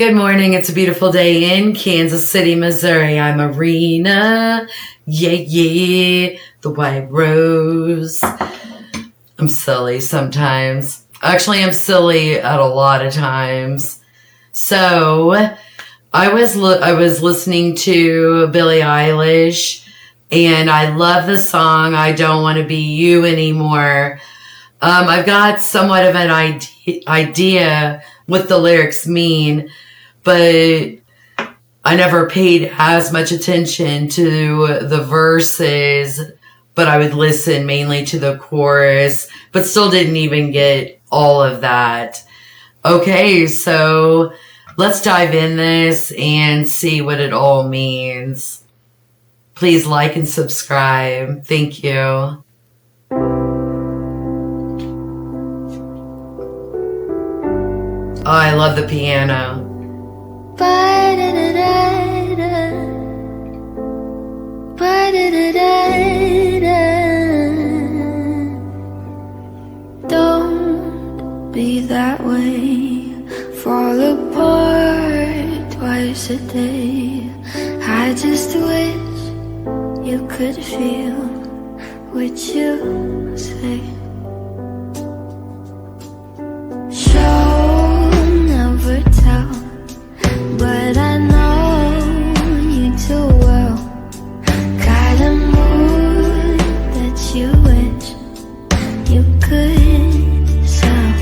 Good morning. It's a beautiful day in Kansas City, Missouri. I'm Arena. Yeah, yeah. The white rose. I'm silly sometimes. Actually, I'm silly at a lot of times. So, I was listening to Billie Eilish, and I love the song "I Don't Want to Be You Anymore." I've got somewhat of an idea what the lyrics mean, but I never paid as much attention to the verses, but I would listen mainly to the chorus, but still didn't even get all of that. Okay, so let's dive in this and see what it all means. Please like and subscribe. Thank you. Oh, I love the piano. Don't be that way. Fall apart twice a day. I just wish you could feel what you say. Never tell, but I know you too well. Got a mood that you wish you could sell.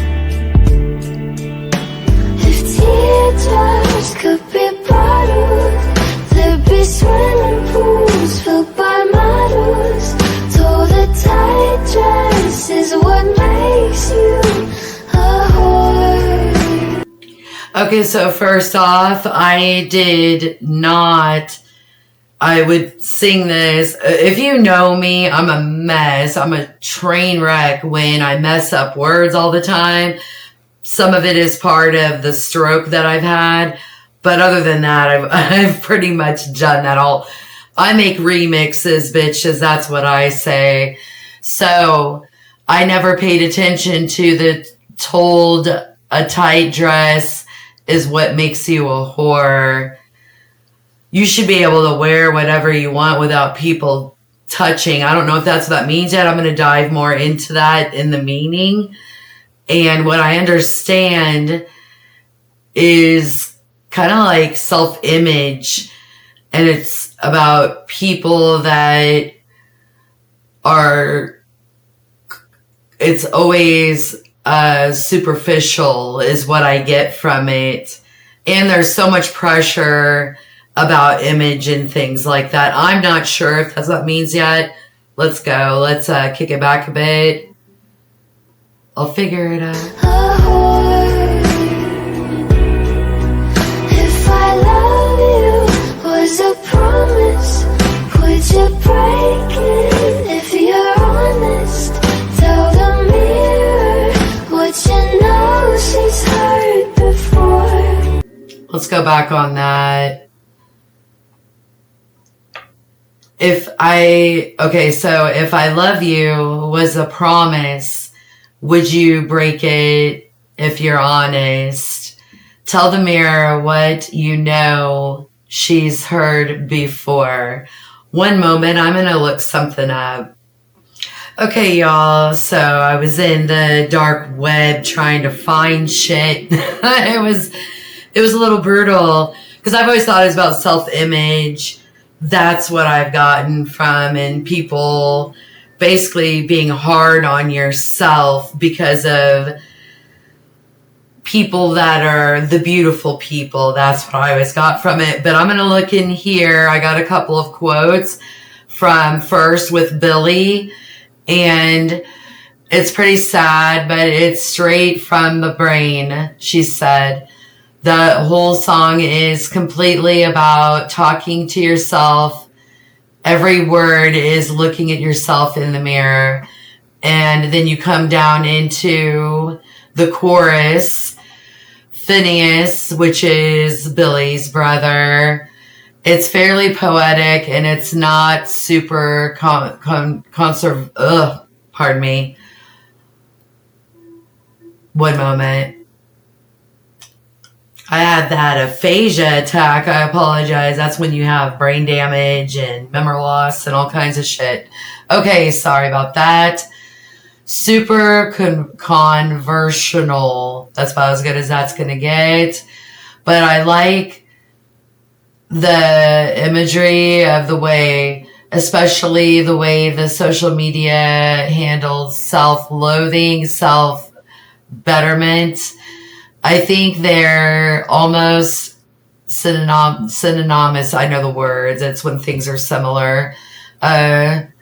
If teardrops could be bottled, there'd be swimming pools filled by models. Told a tight dress is what makes you a whore. Okay, so first off, I would sing this. If you know me, I'm a mess. I'm a train wreck when I mess up words all the time. Some of it is part of the stroke that I've had, but other than that, I've pretty much done that all. I make remixes, bitches, that's what I say. So, I never paid attention to the told a tight dress is what makes you a whore. You should be able to wear whatever you want without people touching. I don't know if that's what that means yet. I'm going to dive more into that in the meaning. And what I understand is kind of like self-image. And it's about people that are, it's always superficial is what I get from it. And there's so much pressure about image and things like that. I'm not sure if that's what it means yet. Let's go. Let's kick it back a bit. I'll figure it out. If I love you was a promise, would you break it if you're honest? Tell the mirror what you know she's heard before. Let's go back on that. If I love you was a promise, would you break it if you're honest? Tell the mirror what you know she's heard before. One moment, I'm going to look something up. Okay, y'all, so I was in the dark web trying to find shit. It was a little brutal because I've always thought it was about self-image. That's what I've gotten from, and people basically being hard on yourself because of people that are the beautiful people. That's what I always got from it. But I'm going to look in here. I got a couple of quotes from first with Billie, and it's pretty sad, but it's straight from the brain. She said, the whole song is completely about talking to yourself. Every word is looking at yourself in the mirror. And then you come down into the chorus. Phineas, which is Billie's brother. It's fairly poetic and it's not super pardon me. One moment. I had that aphasia attack. I apologize. That's when you have brain damage and memory loss and all kinds of shit. Okay, sorry about that. Super conversational. That's about as good as that's going to get. But I like the imagery of the way, especially the way the social media handles self-loathing, self-betterment. I think they're almost synonymous. I know the words. It's when things are similar. Man,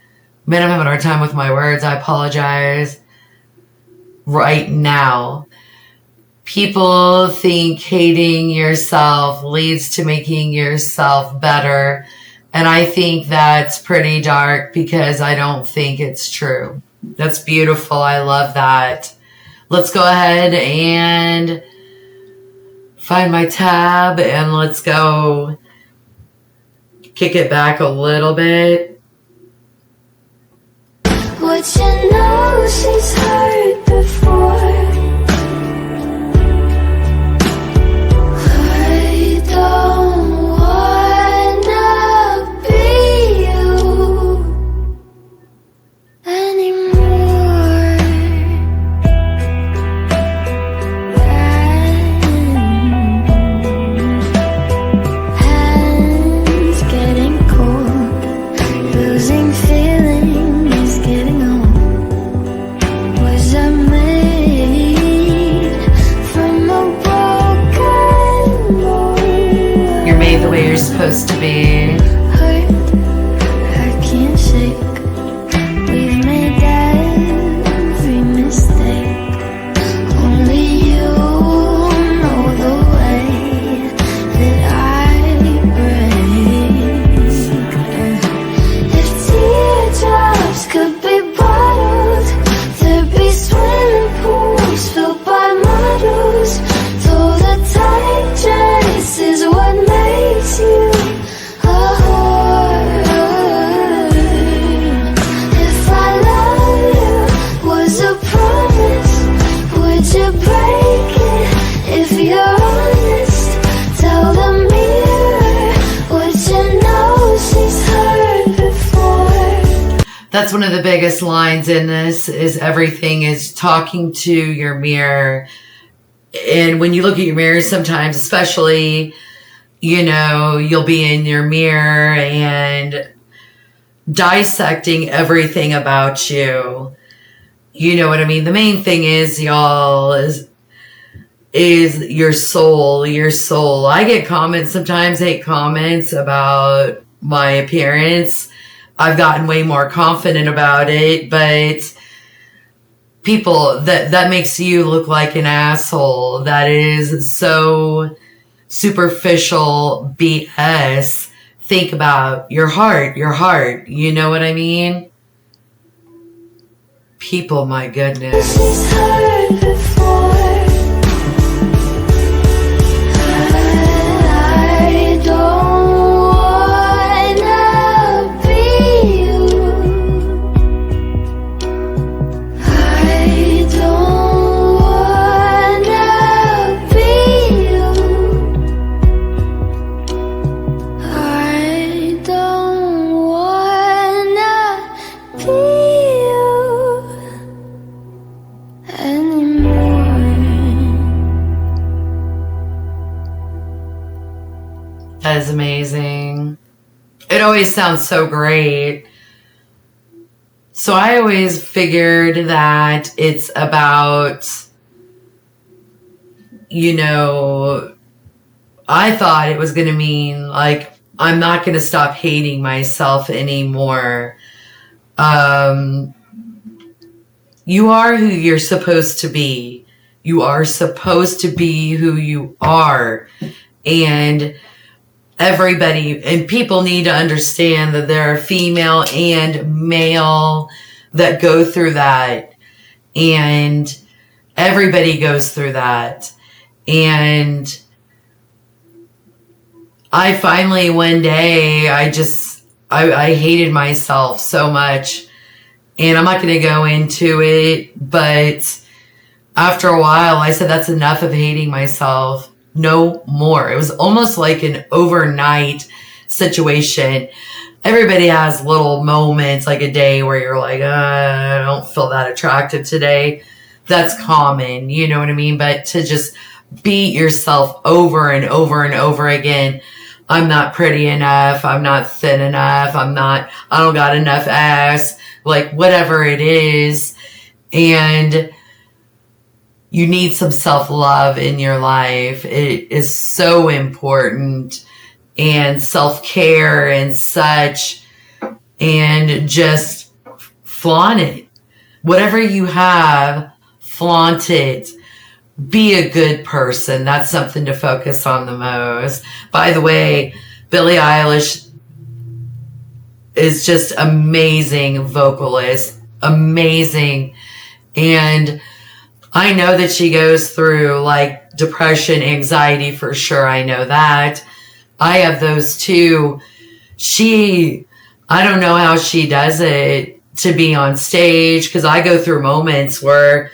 I'm having a hard time with my words. I apologize right now. People think hating yourself leads to making yourself better. And I think that's pretty dark because I don't think it's true. That's beautiful. I love that. Let's go ahead and find my tab and let's go kick it back a little bit. What you know she's heard before. I don't wanna be you anymore. Hands getting cold, losing feeling is getting old. Was I made from a broken mold? You're made the way you're supposed to be. Hurt, I can't shake. We've made every mistake. Only you know the way that I break. If teardrops could be bottled, there'd be swimming pools filled by models. Though the tight dress is what makes you a whore. If I love you was a promise, would you break it? If you're honest, tell the mirror what you know she's heard before. That's one of the biggest lines in this is everything is talking to your mirror. And when you look at your mirror sometimes, especially, you'll be in your mirror and dissecting everything about you. You know what I mean? The main thing is, y'all, is your soul, your soul. I get comments, sometimes hate comments about my appearance. I've gotten way more confident about it, but people, that makes you look like an asshole. That is so superficial BS. Think about your heart, you know what I mean? People, my goodness. She's heard before. I don't wanna be you. I don't wanna be you. I don't wanna be you anymore. That is amazing. It always sounds so great. So I always figured that it's about, I thought it was going to mean like, I'm not going to stop hating myself anymore. You are who you're supposed to be. You are supposed to be who you are. And everybody and people need to understand that there are female and male that go through that. And everybody goes through that. And I finally one day, I hated myself so much. And I'm not going to go into it, but after a while, I said, that's enough of hating myself. no more. It was almost like an overnight situation. Everybody has little moments, like a day where you're like, I don't feel that attractive today. That's common, you know what I mean? But to just beat yourself over and over and over again, I'm not pretty enough, I'm not thin enough, I don't got enough ass, like whatever it is. And you need some self-love in your life. It is so important. And self-care and such. And just flaunt it. Whatever you have, flaunt it. Be a good person. That's something to focus on the most. By the way, Billie Eilish is just amazing vocalist. Amazing. And I know that she goes through like depression, anxiety for sure. I know that. I have those too. I don't know how she does it to be on stage, because I go through moments where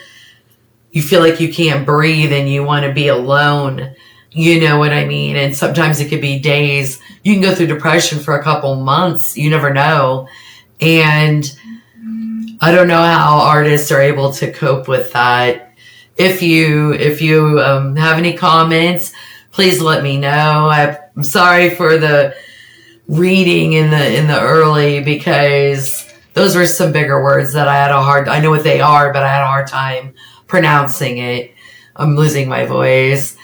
you feel like you can't breathe and you want to be alone. You know what I mean? And sometimes it could be days. You can go through depression for a couple months. You never know. And I don't know how artists are able to cope with that. If you have any comments, please let me know. I'm sorry for the reading in the early, because those were some bigger words that I know what they are, but I had a hard time pronouncing it. I'm losing my voice.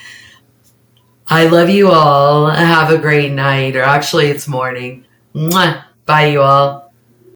I love you all. Have a great night, or actually it's morning. Mwah. Bye, you all.